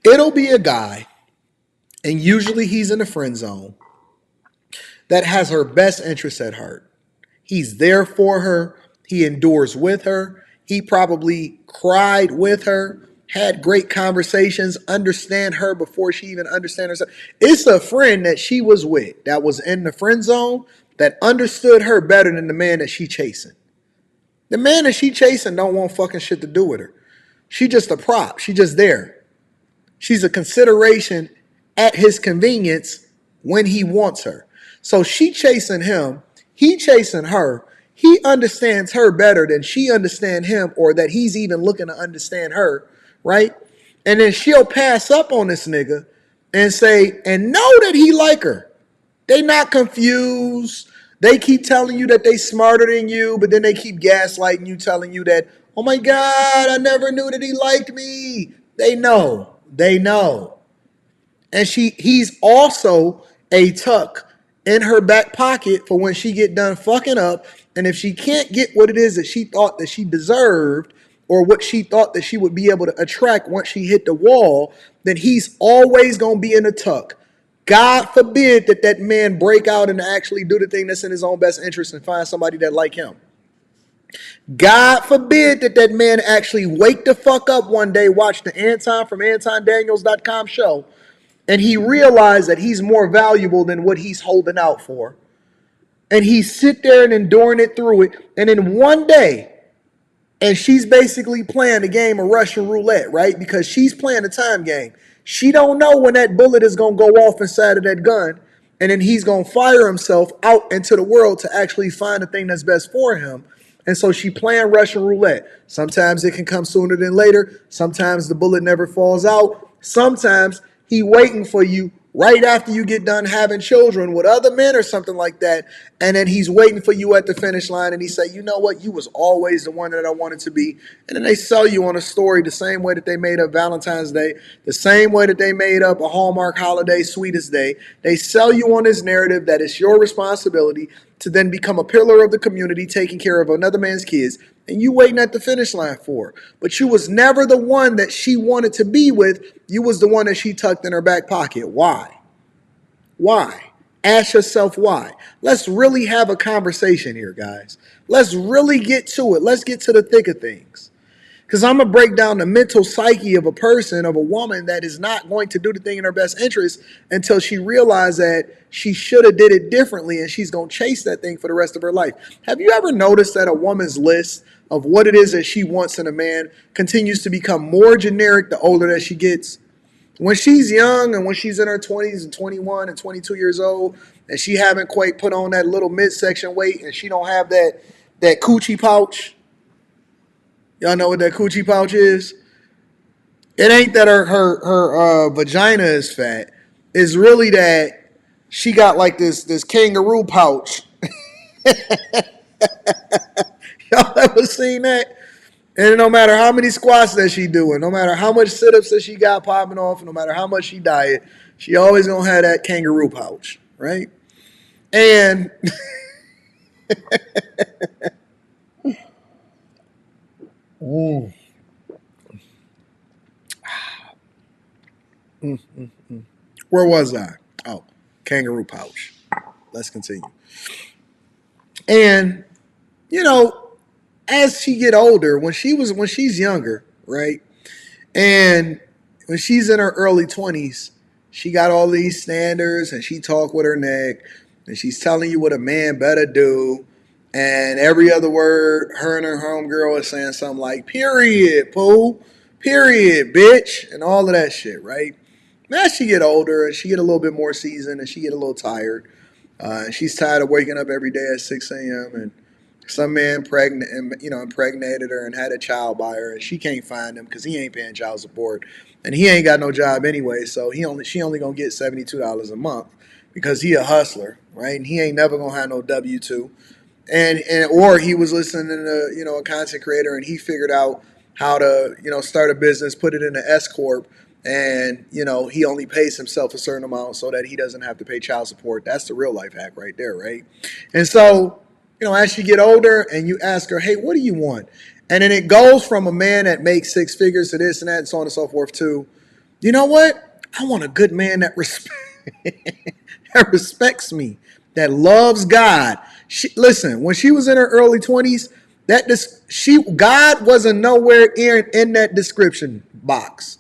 It'll be a guy, and usually he's in the friend zone, that has her best interest at heart. He's there for her. He endures with her. He probably cried with her, had great conversations, understand her before she even understand herself. It's a friend that she was with that was in the friend zone that understood her better than the man that she chasing. The man that she chasing don't want fucking shit to do with her. She just a prop. She just there. She's a consideration at his convenience when he wants her. So she chasing him, he chasing her. He understands her better than she understands him, or that he's even looking to understand her, right? And then she'll pass up on this nigga and say, and know that he like her. They not confused. They keep telling you that they smarter than you, but then they keep gaslighting you, telling you that, oh my God, I never knew that he liked me. They know. They know. And he's also a tuck in her back pocket for when she get done fucking up. And if she can't get what it is that she thought that she deserved, or what she thought that she would be able to attract once she hit the wall, then he's always going to be in a tuck. God forbid that that man break out and actually do the thing that's in his own best interest and find somebody that like him. God forbid that that man actually wake the fuck up one day, watch the Anton from AntonDaniels.com show, and he realized that he's more valuable than what he's holding out for. And he sit there and enduring it through it. And then one day, and she's basically playing the game of Russian roulette, right? Because she's playing the time game. She don't know when that bullet is going to go off inside of that gun. And then he's going to fire himself out into the world to actually find the thing that's best for him. And so she playing Russian roulette. Sometimes it can come sooner than later. Sometimes the bullet never falls out. Sometimes he waiting for you right after you get done having children with other men or something like that. And then he's waiting for you at the finish line. And he say, you know what? You was always the one that I wanted to be. And then they sell you on a story the same way that they made up Valentine's Day, the same way that they made up a Hallmark holiday, Sweetest Day. They sell you on this narrative that it's your responsibility to then become a pillar of the community, taking care of another man's kids, and you waiting at the finish line for her. But you was never the one that she wanted to be with. You was the one that she tucked in her back pocket. Why? Why? Ask yourself why. Let's really have a conversation here, guys. Let's really get to it. Let's get to the thick of things. Because I'm going to break down the mental psyche of a person, of a woman that is not going to do the thing in her best interest until she realizes that she should have did it differently, and she's going to chase that thing for the rest of her life. Have you ever noticed that a woman's list of what it is that she wants in a man continues to become more generic the older that she gets? When she's young and when she's in her 20s and 21 and 22 years old, and she haven't quite put on that little midsection weight, and she don't have that coochie pouch. Y'all know what that coochie pouch is? It ain't that her vagina is fat. It's really that she got like this kangaroo pouch. Y'all ever seen that? And no matter how many squats that she doing, no matter how much sit-ups that she got popping off, no matter how much she diet, she always gonna have that kangaroo pouch, right? And mm, mm, mm, mm. Where was I? Oh, kangaroo pouch. Let's continue. And you know, as she get older, when she's younger, right? And when she's in her early 20s, she got all these standards and she talk with her neck and she's telling you what a man better do. And every other word, her and her homegirl is saying something like, period, poo, period, bitch, and all of that shit, right? Now she get older and she get a little bit more seasoned and she get a little tired. And she's tired of waking up every day at 6 a.m. and some man impregnated her and had a child by her, and she can't find him because he ain't paying child support, and he ain't got no job anyway. So she only gonna get $72 a month because he a hustler, right? And he ain't never gonna have no W-2, and or he was listening to a content creator and he figured out how to start a business, put it in an S corp, and he only pays himself a certain amount so that he doesn't have to pay child support. That's the real life hack right there, right? And so as you get older and you ask her, hey, what do you want? And then it goes from a man that makes six figures to this and that and so on and so forth too. You know what? I want a good man that that respects me, that loves God. Listen, when she was in her early 20s, God wasn't nowhere in that description box.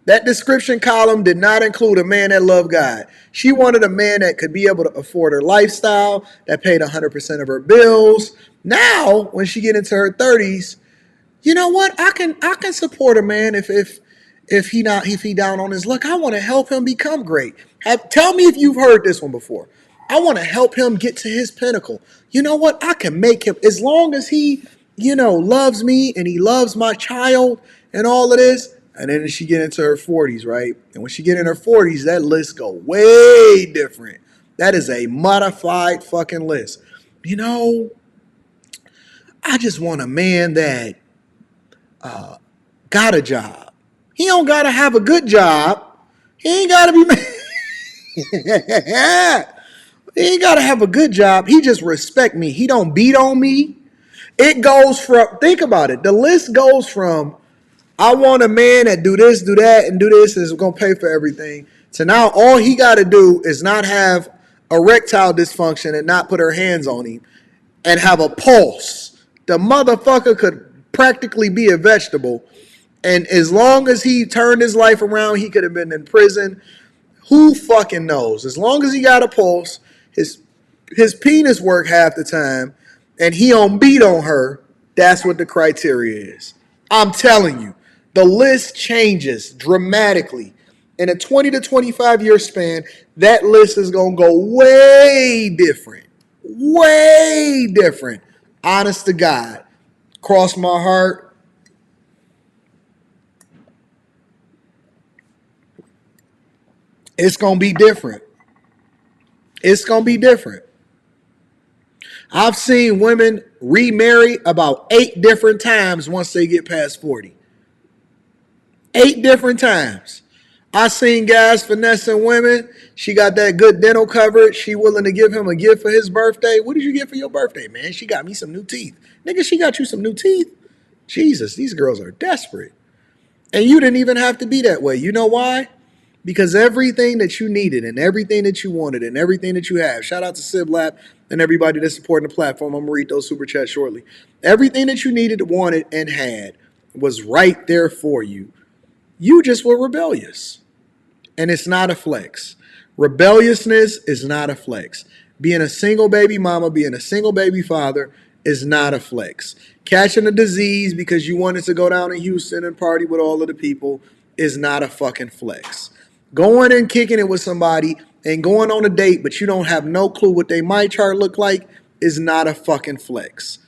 That description column did not include a man that loved God. She wanted a man that could be able to afford her lifestyle, that paid 100% of her bills. Now, when she get into her 30s, you know what? I can support a man if he down on his luck. I want to help him become great. Tell me if you've heard this one before. I want to help him get to his pinnacle. You know what? I can make him, as long as he, loves me and he loves my child and all of this. And then she get into her 40s, right? And when she get in her 40s, that list go way different. That is a modified fucking list. You know, I just want a man that got a job. He don't gotta have a good job. He ain't gotta be. He ain't gotta have a good job. He just respect me. He don't beat on me. It goes from, think about it. The list goes from, I want a man that do this, do that, and do this, and is gonna pay for everything, to now all he gotta do is not have erectile dysfunction and not put her hands on him and have a pulse. The motherfucker could practically be a vegetable. And as long as he turned his life around, he could have been in prison. Who fucking knows? As long as he got a pulse, his penis work half the time, and he don't beat on her, that's what the criteria is. I'm telling you, the list changes dramatically. In a 20 to 25 year span, that list is going to go way different. Way different. Honest to God. Cross my heart. It's going to be different. It's going to be different. I've seen women remarry about 8 different times once they get past 40. 8 different times. I seen guys finessing women. She got that good dental coverage. She willing to give him a gift for his birthday. What did you get for your birthday, man? She got me some new teeth. Nigga, she got you some new teeth? Jesus, these girls are desperate. And you didn't even have to be that way. You know why? Because everything that you needed and everything that you wanted and everything that you have, shout out to SibLab and everybody that's supporting the platform. I'm going to read those super chats shortly. Everything that you needed, wanted, and had was right there for you. You just were rebellious. And it's not a flex. Rebelliousness is not a flex. Being a single baby mama, being a single baby father is not a flex. Catching a disease because you wanted to go down in Houston and party with all of the people is not a fucking flex. Going and kicking it with somebody and going on a date, but you don't have no clue what they my chart look like is not a fucking flex.